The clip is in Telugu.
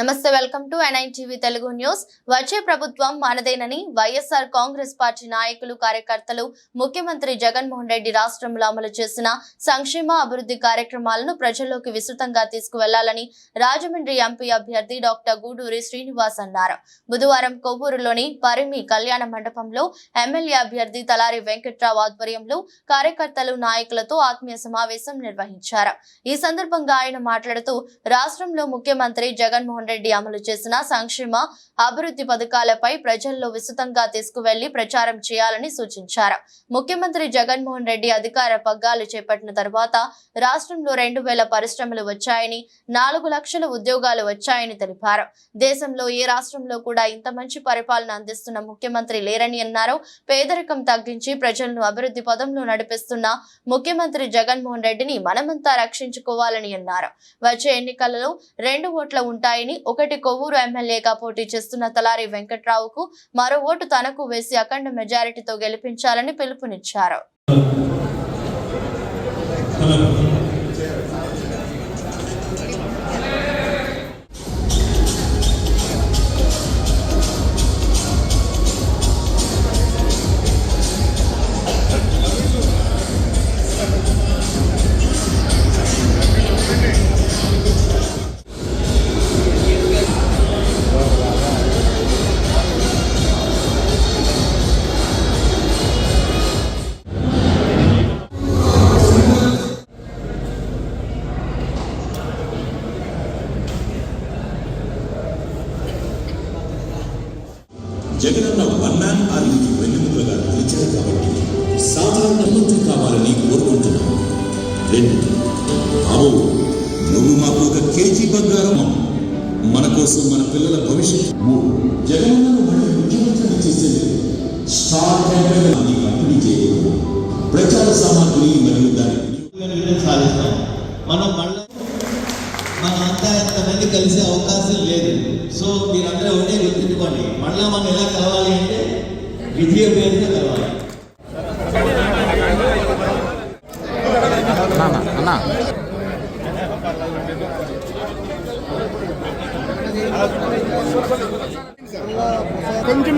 నమస్తే, welcome to NITV Telugu news. వచ్చే ప్రభుత్వం మనదేనని వైఎస్ఆర్ కాంగ్రెస్ పార్టీ నాయకులు, కార్యకర్తలు ముఖ్యమంత్రి జగన్మోహన్ రెడ్డి రాష్ట్రంలో అమలు చేసిన సంక్షేమ అభివృద్ధి కార్యక్రమాలను ప్రజల్లోకి విస్తృతంగా తీసుకువెళ్లాలని రాజమండ్రి ఎంపీ అభ్యర్థి డాక్టర్ గూడూరి శ్రీనివాస్ అన్నారు. బుధవారం కొవ్వూరులోని పరిమి కళ్యాణ మండపంలో ఎమ్మెల్యే అభ్యర్థి తలారి వెంకట్రావు ఆధ్వర్యంలో కార్యకర్తలు, నాయకులతో ఆత్మీయ సమావేశం నిర్వహించారు. ఈ సందర్భంగా ఆయన మాట్లాడుతూ రాష్ట్రంలో ముఖ్యమంత్రి జగన్మోహన్ రెడ్డి అమలు చేసిన సంక్షేమ అభివృద్ధి పథకాలపై ప్రజల్లో విస్తృతంగా తీసుకువెళ్లి ప్రచారం చేయాలని సూచించారు. ముఖ్యమంత్రి జగన్మోహన్ రెడ్డి అధికార పగ్గాలు చేపట్టిన తర్వాత రాష్ట్రంలో 2000 పరిశ్రమలు వచ్చాయని, 4 లక్షల ఉద్యోగాలు వచ్చాయని తెలిపారు. దేశంలో ఏ రాష్ట్రంలో కూడా ఇంత మంచి పరిపాలన అందిస్తున్న ముఖ్యమంత్రి లేరని అన్నారు. పేదరికం తగ్గించి ప్రజలను అభివృద్ధి పదంలో నడిపిస్తున్న ముఖ్యమంత్రి జగన్మోహన్ రెడ్డిని మనమంతా రక్షించుకోవాలని అన్నారు. వచ్చే ఎన్నికలలో 2 ఓట్ల ఉంటాయని, ఒకటి కొవ్వూరు ఎమ్మెల్యేగా పోటీ చేస్తున్న తలారి వెంకట్రావుకు, మరో ఓటు తనకు వేసి అఖండ మెజారిటీతో గెలిపించాలని పిలుపునిచ్చారు. జగనన్న వన్ ఆర్మీకి వెన్నెముకలుగా నిలిచారు కాబట్టి సాధారణ మంత్రి కావాలని కోరుకుంటున్నాను. 2 నువ్వు మాకు 1 కేజీ బంగారం, మన కోసం, మన పిల్లల భవిష్యత్తు. 3 జగనన్నను మళ్ళీ ముఖ్యమంత్రిని చేసేది స్టార్ క్యాంపెయిన్ పంపిణీ చేయకూడదు. ప్రచార సామాగ్రి మరియు దాని సాధిస్తాం. మనం మళ్ళీ అంతా ఎంతమంది కలిసే అవకాశం లేదు. సో మీరందరూ ఒకటే గుర్తుంచుకోండి, మళ్ళీ మనం ఎలా కలవాలి అంటే విజయ పేరుగా కలవాలి. కొంచెం